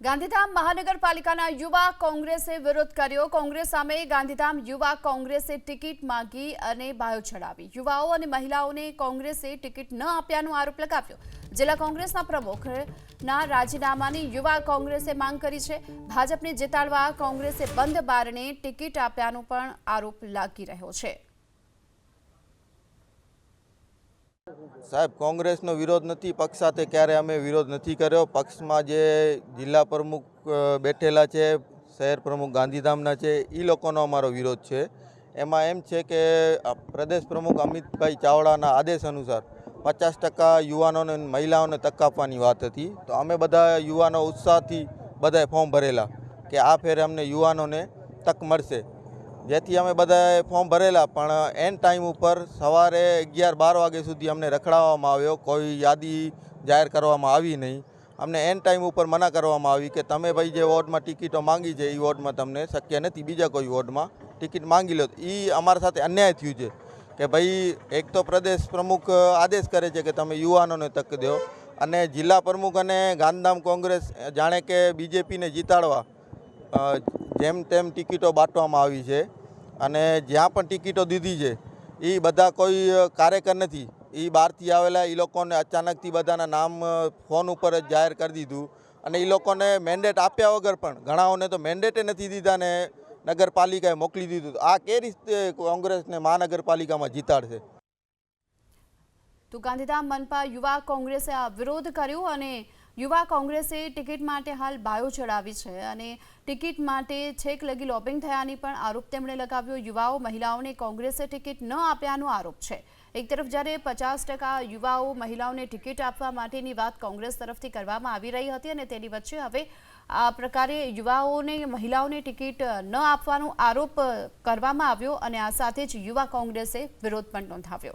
ગાંધીધામ મહાનગરપાલિકાના યુવા કોંગ્રેસે વિરોધ કર્યો। કોંગ્રેસ સામે ગાંધીધામ યુવા કોંગ્રેસે ટિકિટ માંગી અને બાયો ચડાવી। યુવાઓ અને મહિલાઓને કોંગ્રેસે ટિકિટ ન આપ્યાનો આરોપ લગાવ્યો। જિલ્લા કોંગ્રેસના પ્રમુખના રાજીનામાની યુવા કોંગ્રેસે માંગ કરી છે। ભાજપને જીતાડવા કોંગ્રેસે બંધ બારણે ટિકિટ આપ્યાનો પણ આરોપ લાગી રહ્યો છે। साहेब कांग्रेस नो विरोध नहीं, पक्ष साथे क्यारे अमे विरोध नहीं कर्यो। पक्ष में जे जिला प्रमुख बैठेला है, शहर प्रमुख गांधीधामना है, ई लोकोनो अमारो विरोध है। एमां एम छे के प्रदेश प्रमुख अमित भाई चावड़ाना आदेश अनुसार 50% युवानों ने महिलाओं तक आपवानी वात हती। तो अमे बधा युवानो उत्साहथी बधाए फॉर्म भरेला कि आ फेरे अमने युवानों ने तक मळशे, जेथी अमे बधाए फॉर्म भरेला। पण एन टाइम पर सवारे 11-12 वागे सुधी अमने रखड़ाववामां आव्यो, कोई यादी जाहिर करवामां आवी नहीं। अमने एन टाइम पर मना करवामां आवी कि तमे भाई जे वोर्ड में टिकिटो मांगी छे ई वोर्ड में तमने शक्य नहीं, बीजा कोई वोर्ड में टिकिट मांगी लो। ई अमारा साथे अन्याय थयुं छे कि भाई एक तो प्रदेश प्रमुख आदेश करे छे कि तमे युवानोने तक दो, अने जिला प्रमुख अने गांधीधाम कांग्रेस जाणे के बीजेपी ने जीताड़वा जेम तेम टिकिटो बांटवामां आवी छे। अने ज्यां पण टिकिटो दीधी छे ई बधा कोई कार्यकर नहीं, ई बहारथी आवेला ई लोकोने अचानकथी बधाना नाम फोन पर जाहिर कर दीधुं। अने ई लोकोने मेन्डेट आप्या वगर पण घणाओने तो मेन्डेटे नहीं दीधा ने नगरपालिकाए मोकली दीधुं। तो आ के रीते कांग्रेसने महानगरपालिकामां जीताडशे। तो गांधीधाम मनपा युवा कांग्रेसे आ विरोध कर्यो अने युवा कांग्रेसे टिकिट माटे हाल बायो चढ़ावी छे अने टिकिट माटे छेक लगी लॉबिंग थयानी पण आरोप तेमणे लगाव्यो। युवाओ महिलाओने कांग्रेसे टिकिट न आप्यानो आरोप छे। एक तरफ ज्यारे 50% युवाओ महिलाओने टिकिट आपवा माटेनी वात कांग्रेस तरफथी करवामां आवी रही हती अने तेनी वच्चे हवे आ प्रकारे युवाओने महिलाओने टिकिट न आपवानो आरोप करवामां आव्यो अने आ साथे ज युवा कांग्रेसे विरोध पण नोंधाव्यो।